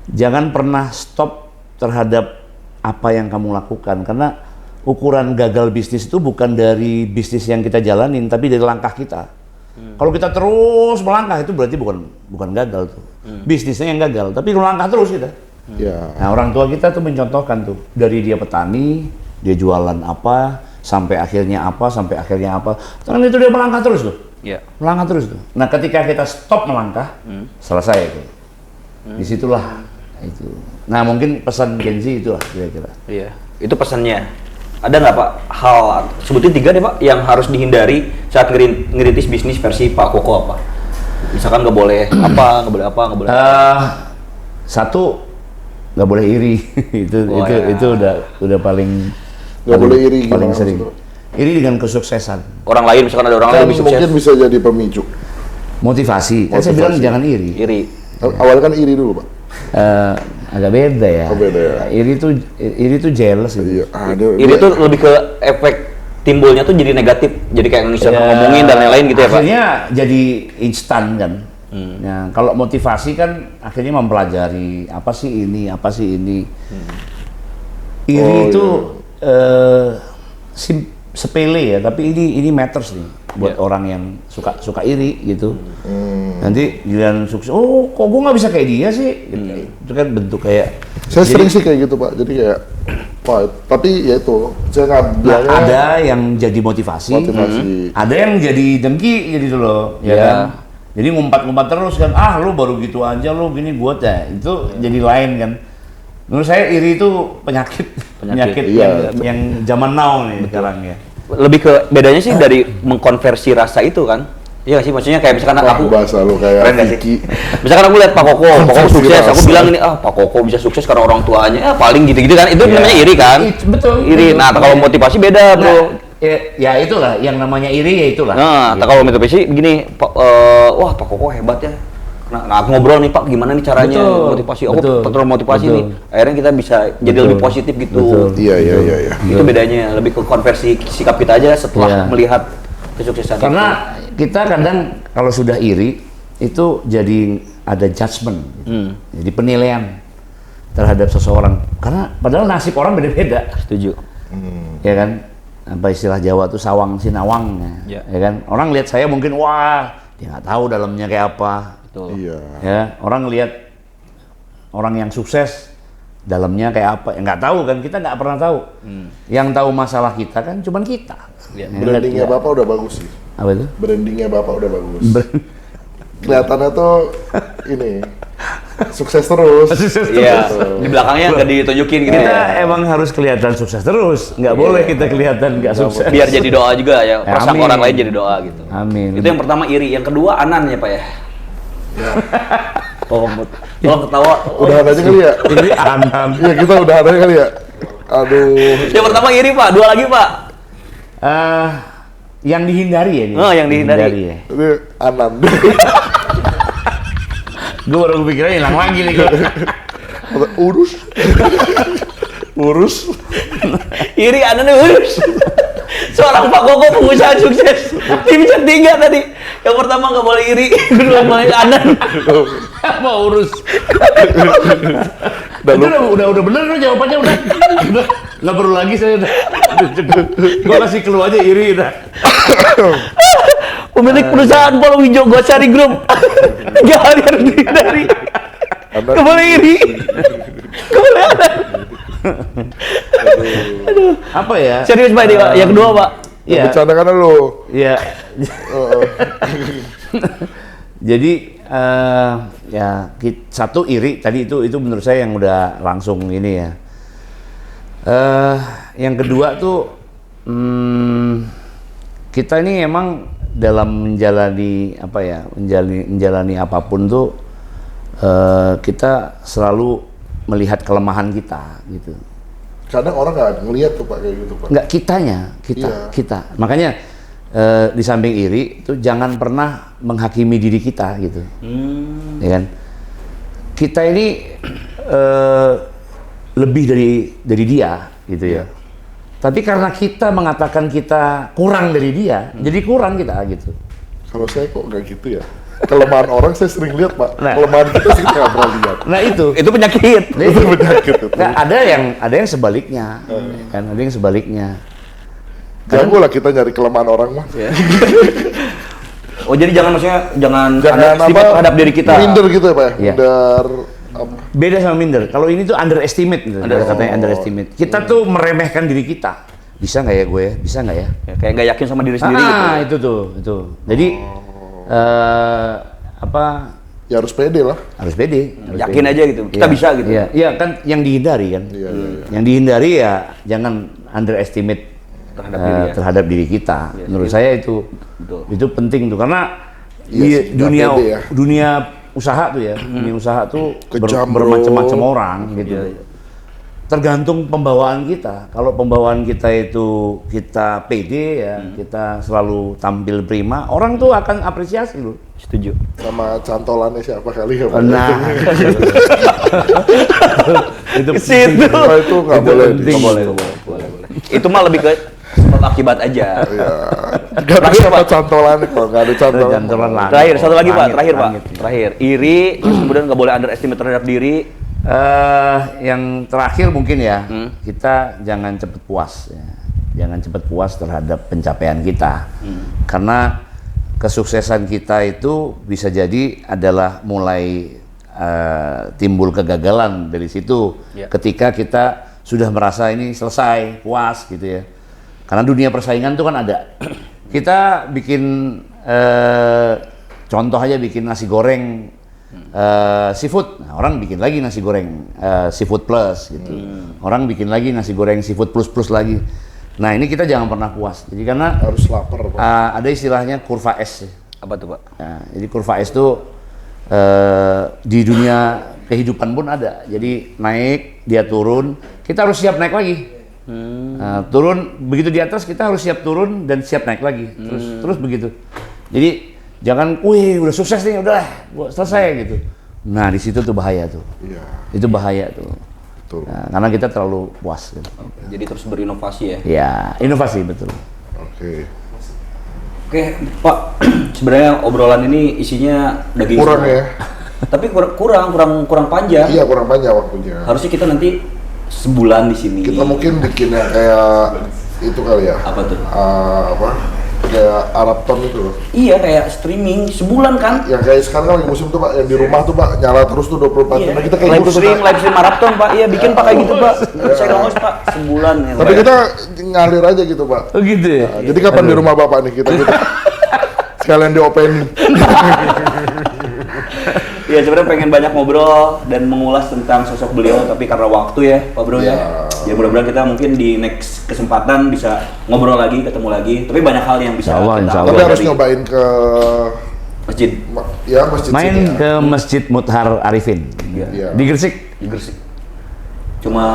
Jangan pernah stop terhadap apa yang kamu lakukan, karena ukuran gagal bisnis itu bukan dari bisnis yang kita jalanin, tapi dari langkah kita. Kalau kita terus melangkah itu berarti bukan gagal tuh. Bisnisnya yang gagal, tapi melangkah terus kita. Ya. Nah, orang tua kita tuh mencontohkan tuh, dari dia petani, dia jualan apa, sampai akhirnya apa, Kan itu dia melangkah terus tuh. Iya. Melangkah terus tuh. Nah, ketika kita stop melangkah, selesai itu. Disitulah itu. Nah, mungkin pesan Gen Z itulah kira-kira. Iya. Itu pesannya. Ada nggak Pak hal, sebutin 3 deh Pak, yang harus dihindari saat ngerintis bisnis versi Pak Koko apa? Misalkan nggak boleh apa, nggak boleh. Satu, nggak boleh iri. itu udah paling Nggak boleh iri paling gimana sering. maksudnya? Iri dengan kesuksesan, Orang lain, misalkan ada orang lain Kan lebih sukses. mungkin bisa jadi pemicu. motivasi. Kan saya bilang jangan iri. Iri. Awalnya kan iri dulu, Pak. Agak beda ya. Oh, beda ya. Iri tuh jealous gitu. Iya. Iri tuh lebih ke efek timbulnya tuh jadi negatif, jadi kayak Indonesia Ya, ngomongin dan lain-lain gitu ya Pak. Akhirnya jadi instan kan. Ya, kalau motivasi kan akhirnya mempelajari apa sih ini. Iri Oh, itu sepele ya, tapi ini matters nih buat orang yang suka iri gitu. Nanti giliran sukses, oh kok gue nggak bisa kayak dia sih? Gitu. Itu kan bentuk kayak. Saya sering sih kayak gitu, Pak. Jadi kayak, wah, tapi ya itu, saya nggak Nah, bilangnya ada yang jadi motivasi, ada yang jadi dengki gitu loh, ya Iya. kan? Jadi ngumpat-ngumpat terus kan, lu baru gitu aja, lu gini buat ya, itu jadi lain kan. Menurut saya iri itu penyakit Iya. yang zaman now nih sekarang ya. Lebih ke bedanya sih dari mengkonversi rasa itu kan. Iya nggak sih, maksudnya kayak misalkan wah, aku bahasa lu kayak keren nggak sih? Vicky. Misalkan aku lihat Pak Koko sukses, aku rasa. bilang ini Pak Koko bisa sukses karena orang tuanya, paling gitu-gitu kan, itu namanya iri kan? Betul. Iri. betul. Nah, kalau motivasi beda bro. Nah, ya itulah yang namanya iri ya itulah. Nah, Gitu. kalau motivasi begini, wah Pak Koko hebat ya. Nah, aku ngobrol nih Pak, gimana nih caranya Betul, motivasi? Aku betul, patron motivasi betul. nih. Akhirnya kita bisa jadi Betul, lebih positif gitu. betul. Iya. Itu bedanya, lebih ke konversi sikap kita aja setelah Iya. melihat kesuksesan Karena kita kadang kalau sudah iri itu jadi ada judgement, gitu. Jadi penilaian terhadap seseorang. Karena padahal nasib orang beda-beda, Setuju. ya kan? Apa istilah Jawa tuh sawang sinawang, Ya. ya kan? Orang lihat saya mungkin wah dia nggak tahu dalamnya kayak apa, Betul. Iya. ya. Orang lihat orang yang sukses dalamnya kayak apa, ya nggak tahu kan? Kita nggak pernah tahu. Yang tahu masalah kita kan cuman kita. Ya. Ya, Brandingnya nggak- Bapak udah bagus sih. apa itu? Brandingnya Bapak udah bagus. Kelihatannya tuh ini sukses terus. Iya. Betul. Di belakangnya nggak ditunjukin gitu Kita ya. emang harus kelihatan sukses terus, nggak boleh kita kelihatan nggak sukses. Biar jadi doa juga ya. Perasaan Amin. orang lain jadi doa gitu. Amin. Itu yang pertama iri, yang kedua anan ya Pak ya. Oh, kalau ketawa. Udah aja kali ya. Ini anan. Iya, kita udah ada kali ya. Aduh. Yang pertama iri Pak, dua lagi Pak. Yang dihindari ya ini. Oh, yang dihindari. ya. Ini Anan. Gue baru kepikiran hilang lagi nih gua. Urus. Iri anaknya urus. Seorang Pak Koko pengusaha sukses. Dipecat 3 tadi. Yang pertama nggak boleh iri, kedua boleh anan. Mau urus. Dan Itu udah bener kan jawabannya udah nggak perlu lagi saya udah cukup. Gue kasih clue aja iri udah. Pemilik perusahaan Palawija Gosari Group. 3 hari harus dihindari. Nggak boleh iri. Nggak boleh anan. Apa ya? Serius Pak ini Pak. Yang kedua Pak. Iya. bercanda kan lo. Iya. Jadi ya satu iri tadi itu menurut saya yang udah langsung ini ya. Yang kedua tuh kita ini emang dalam menjalani apa ya menjalani apapun tuh kita selalu melihat kelemahan kita gitu. Kadang orang nggak ngelihat tuh Pak kayak gitu Pak. Nggak Iya. kita. Makanya di samping iri itu jangan pernah menghakimi diri kita gitu. Ya kan? Kita ini lebih dari dia gitu ya. Tapi karena kita mengatakan kita kurang dari dia, jadi kurang kita gitu. Kalau saya kok nggak gitu ya. Kelemahan orang saya sering lihat Pak. Nah. Kelemahan kita sih nggak pernah lihat. Nah itu penyakit. Itu penyakit itu. Nah, ada yang sebaliknya, kan ada yang sebaliknya. Jago lah kita nyari kelemahan orang mah. Oh jadi jangan Jangan underestimate terhadap diri kita. Minder gitu ya Pak ya. Iya. Minder. Apa? Beda sama minder. Kalau ini tuh underestimate gitu. Ada katanya underestimate. Kita tuh meremehkan diri kita. Bisa nggak ya gue? Bisa nggak ya? Ya, kayak nggak yakin sama diri sendiri gitu. Itu. Jadi apa? Ya harus pede lah. Harus pede. Harus Yakin pede. aja gitu. Kita bisa gitu. Iya kan yang dihindari kan. Iya. Yang dihindari ya jangan underestimate terhadap diri kita. Iya, Menurut iya. saya itu Betul. itu penting tuh karena Iya di sih, nggak pede ya. dunia usaha tuh ya, dunia usaha tuh Kejam, bermacam-macam bro. orang gitu. Iya. Tergantung pembawaan kita. Kalau pembawaan kita itu kita pede ya, kita selalu tampil prima, orang tuh akan apresiasi loh. Setuju. Sama cantolannya siapa kali ya Pak. Nah, itu Ke situ. Oh, itu nggak boleh. penting. Boleh. Itu mah lebih ke sebab akibat aja. Iya. Nggak ada sama cantolannya kalau nggak ada cantolan. Cantolan langit. Terakhir, satu lagi Pak. Langit, Terakhir Pak. langit. Terakhir. Iri, terus kemudian nggak boleh underestimate terhadap diri. Yang terakhir mungkin ya, kita jangan cepat puas ya. Jangan cepat puas terhadap pencapaian kita. Karena kesuksesan kita itu bisa jadi adalah mulai timbul kegagalan dari situ. Ya. Ketika kita sudah merasa ini selesai, puas gitu ya. Karena dunia persaingan itu kan ada. Kita bikin contoh aja bikin nasi goreng seafood, nah, orang bikin lagi nasi goreng seafood plus gitu. Orang bikin lagi nasi goreng seafood plus lagi. Nah ini kita jangan pernah puas. Jadi karena Harus lapar Pak. ada istilahnya kurva S. Apa tuh Pak? Nah, jadi kurva S itu di dunia kehidupan pun ada. Jadi naik, dia turun, kita harus siap naik lagi. Turun, begitu di atas kita harus siap turun dan siap naik lagi. Terus begitu. Jadi jangan, wih udah sukses nih, udah gua selesai gitu. Nah di situ tuh bahaya tuh. Iya. Itu bahaya tuh. Betul. Nah, karena kita terlalu puas. Gitu. Jadi terus berinovasi ya. Ya, inovasi betul. Oke. Oke, Pak. Sebenarnya obrolan ini isinya daging Kurang semua. ya. Tapi kurang panjang. Iya kurang panjang waktunya. Harusnya kita nanti sebulan di sini. Kita mungkin bikinnya kayak itu kali ya. Apa tuh? Apa? Kayak Arab Town itu loh. Iya, kayak streaming sebulan kan? Yang kayak sekarang kan lagi musim tuh Pak, yang di rumah tuh Pak nyala terus tuh 24 jam. Nah, kita kayak live gitu tuh, stream, Pak. live stream maraton Pak. Iya, bikin Pak kayak gitu Pak. Saya nggak mau Pak, sebulan ya. Tapi Pak. kita ngalir aja gitu Pak. Oh gitu ya? Nah, jadi kapan di rumah Bapak nih kita gitu. Sekalian di opening. Iya, sebenarnya pengen banyak ngobrol dan mengulas tentang sosok beliau, tapi karena waktu ya Pak Bro ya. Ya mudah-mudahan kita mungkin di next kesempatan bisa ngobrol lagi, ketemu lagi. Tapi banyak hal yang bisa Insya Allah, kita insya Tapi Allah. harus nyobain ke masjid ya masjid Main sini ya. ke Masjid Mudhar Arifin. Iya. Di Gresik. di Gresik. Cuma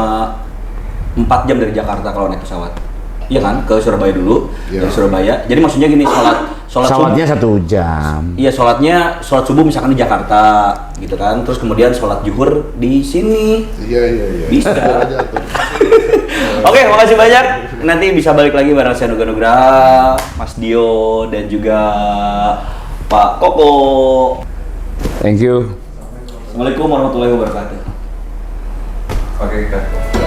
4 jam dari Jakarta kalau naik pesawat. Iya kan? Ke Surabaya dulu, Iya. dari Surabaya. Jadi maksudnya gini, Sholatnya 1 jam. Iya, sholat subuh misalkan di Jakarta gitu kan, terus kemudian sholat zuhur di sini. Iya. Bisa. Aja tuh. Oke, makasih banyak. Nanti bisa balik lagi bareng saya Nuga Nugraha, Mas Dio, dan juga Pak Koko. Thank you. Assalamualaikum warahmatullahi wabarakatuh. Oke, Kak.